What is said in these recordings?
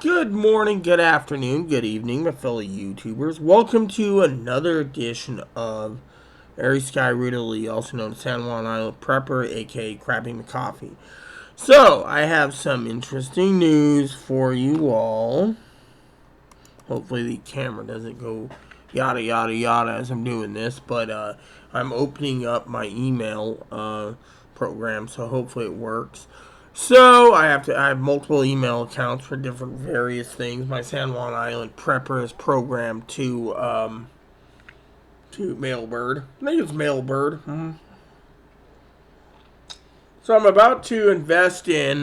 Good morning, good afternoon, good evening, my fellow YouTubers. Welcome to another edition of Airy Sky Rita Lee, also known as San Juan Island Prepper, aka Crapping the Coffee. So, I have some interesting news for you all. Hopefully the camera doesn't go yada yada yada as I'm doing this, but I'm opening up my email program, so hopefully it works. So I have multiple email accounts for different various things. My San Juan Island Prepper is programmed to Mailbird. I think it's Mailbird. So I'm about to invest in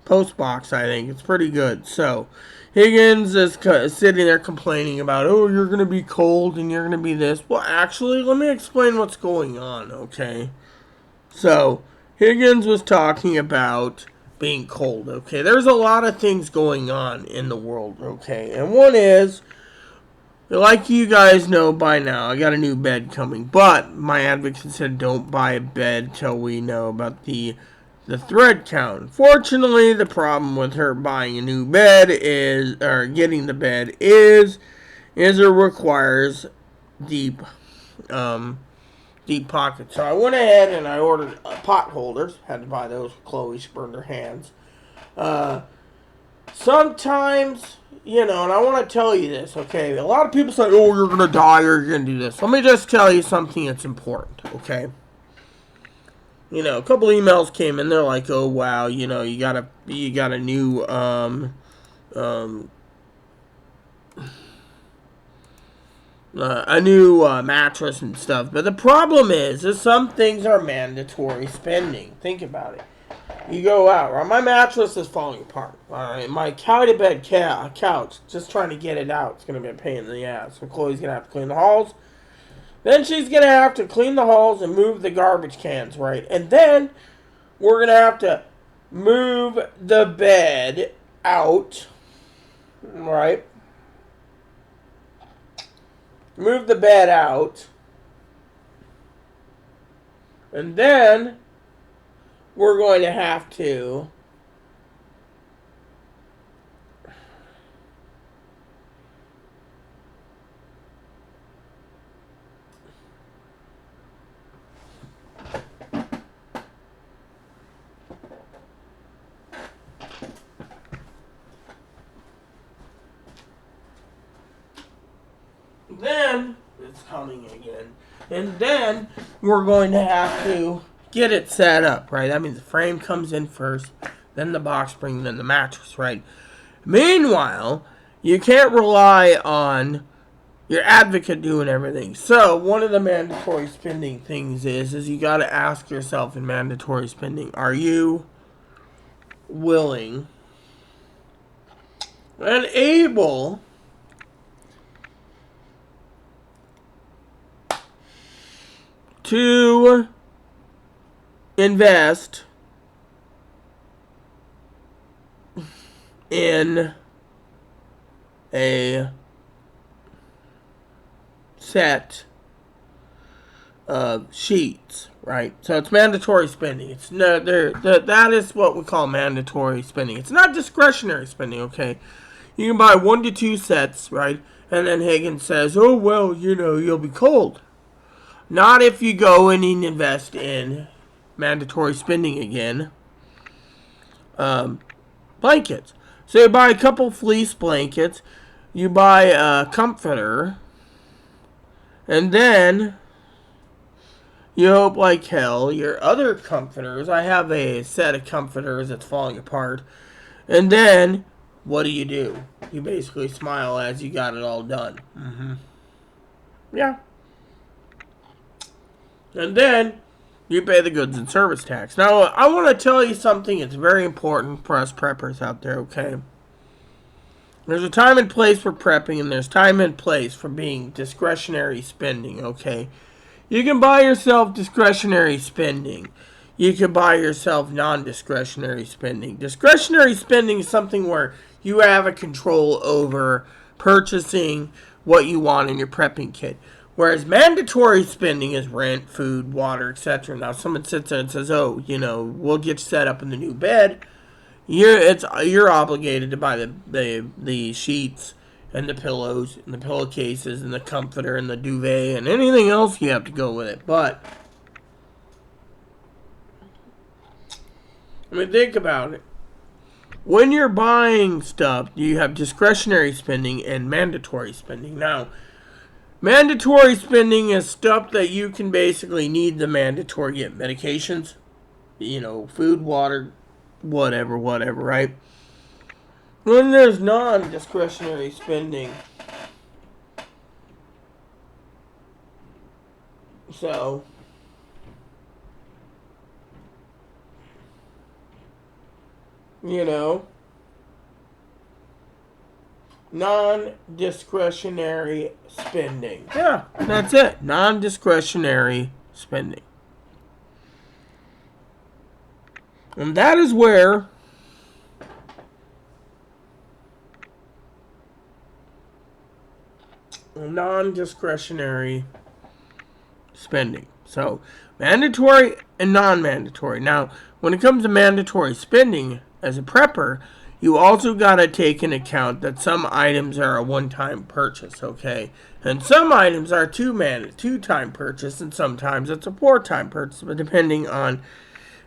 Postbox. I think it's pretty good. So Higgins is sitting there complaining about, oh, you're gonna be cold and you're gonna be this. Well, actually, let me explain what's going on. Okay. So Higgins was talking about being cold, okay? There's a lot of things going on in the world, okay? And one is, like you guys know by now, I got a new bed coming. But my advocate said don't buy a bed till we know about the thread count. Fortunately, the problem with her buying a new bed is, or getting the bed is it requires deep, deep pockets. So I went ahead and I ordered pot holders. Had to buy those for Chloe. She burned her hands. Sometimes, and I want to tell you this, okay? A lot of people say, oh, you're going to die or you're going to do this. Let me just tell you something that's important, okay? A couple emails came in. They're like, oh, wow, you got a new, mattress and stuff. But the problem is some things are mandatory spending. Think about it. You go out, right? My mattress is falling apart. Alright, my couch, just trying to get it out. It's going to be a pain in the ass. So Chloe's going to have to clean the halls. Then she's going to have to clean the halls and move the garbage cans, right? And then we're going to have to move the bed out, right? Move the bed out. And then we're going to have to then it's coming again. And then we're going to have to get it set up, right? That means the frame comes in first, then the box spring, then the mattress, right? Meanwhile, you can't rely on your advocate doing everything. So one of the mandatory spending things is you got to ask yourself in mandatory spending, are you willing and able to invest in a set of sheets, right? So it's mandatory spending. It's no, that is what we call mandatory spending. It's not discretionary spending, okay? You can buy 1 to 2 sets, right? And then Higgins says, oh, well, you'll be cold. Not if you go in and invest in mandatory spending again. Blankets. So you buy a couple fleece blankets. You buy a comforter. And then you hope like hell your other comforters. I have a set of comforters that's falling apart. And then what do? You basically smile as you got it all done. Yeah. And then you pay the goods and service tax. Now, I want to tell you something that's very important for us preppers out there, okay? There's a time and place for prepping, and there's time and place for being discretionary spending, okay? You can buy yourself discretionary spending. You can buy yourself non-discretionary spending. Discretionary spending is something where you have a control over purchasing what you want in your prepping kit. Whereas mandatory spending is rent, food, water, etc. Now, someone sits there and says, oh, we'll get set up in the new bed. you're obligated to buy the sheets and the pillows and the pillowcases and the comforter and the duvet and anything else you have to go with it. But I mean, think about it. When you're buying stuff, you have discretionary spending and mandatory spending. Now, mandatory spending is stuff that you can basically need the mandatory, get medications, food, water, whatever, right? When there's non-discretionary spending, so non-discretionary spending. Yeah, that's it. Non-discretionary spending. And that is where non-discretionary spending. So, mandatory and non-mandatory. Now, when it comes to mandatory spending, as a prepper, you also got to take into account that some items are a one-time purchase, okay? And some items are two-time purchase, and sometimes it's a four-time purchase, but depending on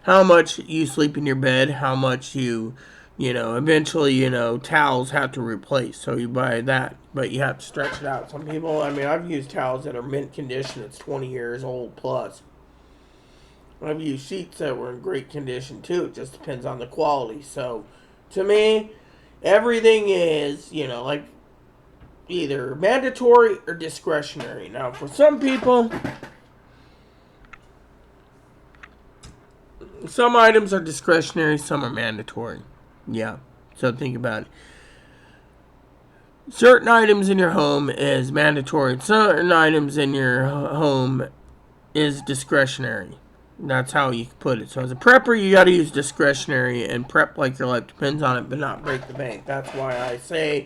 how much you sleep in your bed, how much eventually, towels have to replace, so you buy that, but you have to stretch it out. Some people, I've used towels that are mint condition, it's 20 years old plus. I've used sheets that were in great condition too. It just depends on the quality. So, to me, everything is, like either mandatory or discretionary. Now, for some people, some items are discretionary, some are mandatory. Yeah, so think about it. Certain items in your home is mandatory. Certain items in your home is discretionary. That's how you put it. So as a prepper, you got to use discretionary and prep like your life depends on it, but not break the bank. That's why I say,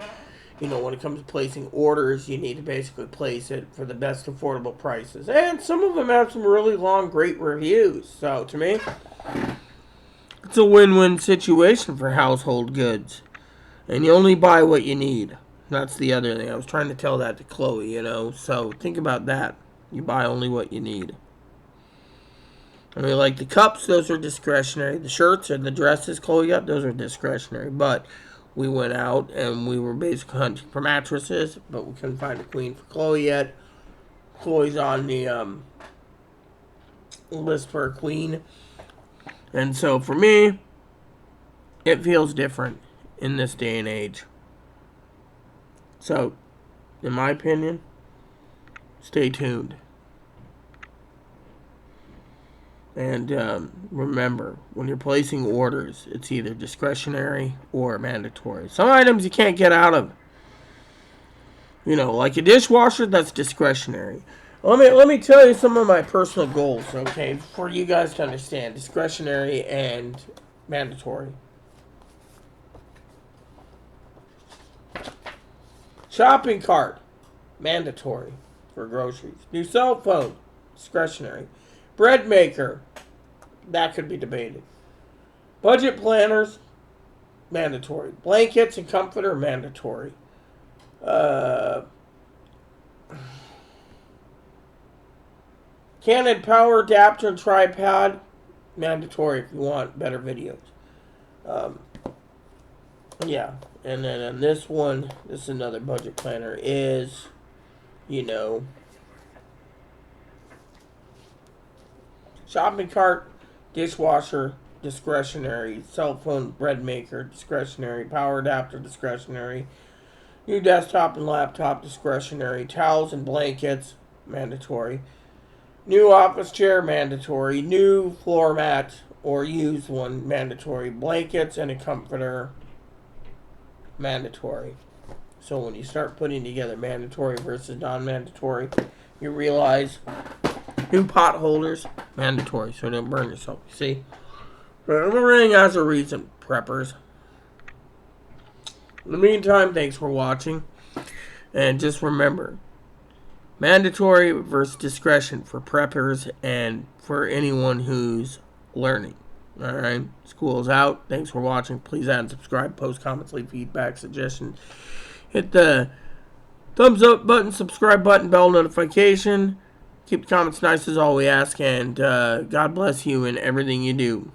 when it comes to placing orders, you need to basically place it for the best affordable prices. And some of them have some really long, great reviews. So to me, it's a win-win situation for household goods. And you only buy what you need. That's the other thing. I was trying to tell that to Chloe, So think about that. You buy only what you need. Like the cups, those are discretionary. The shirts and the dresses Chloe got, those are discretionary. But we went out and we were basically hunting for mattresses, but we couldn't find a queen for Chloe yet. Chloe's on the list for a queen. And so for me, it feels different in this day and age. So, in my opinion, stay tuned. And remember, when you're placing orders, it's either discretionary or mandatory. Some items you can't get out of. Like a dishwasher, that's discretionary. Let me tell you some of my personal goals, okay, for you guys to understand. Discretionary and mandatory. Shopping cart, mandatory for groceries. New cell phone, discretionary. Bread maker, that could be debated. Budget planners, mandatory. Blankets and comforter, mandatory. Canon power adapter and tripod, mandatory if you want better videos. Yeah, and then on this one, this is another budget planner, is, shopping cart, dishwasher, discretionary. Cell phone, bread maker, discretionary. Power adapter, discretionary. New desktop and laptop, discretionary. Towels and blankets, mandatory. New office chair, mandatory. New floor mat or used one, mandatory. Blankets and a comforter, mandatory. So when you start putting together mandatory versus non-mandatory, you realize new pot holders, mandatory, so don't burn yourself. You see? Everything has a reason, preppers. In the meantime, thanks for watching. And just remember, mandatory versus discretion for preppers and for anyone who's learning. Alright, school is out. Thanks for watching. Please add and subscribe, post comments, leave feedback, suggestions. Hit the thumbs up button, subscribe button, bell notification. Keep the comments nice is all we ask, and God bless you in everything you do.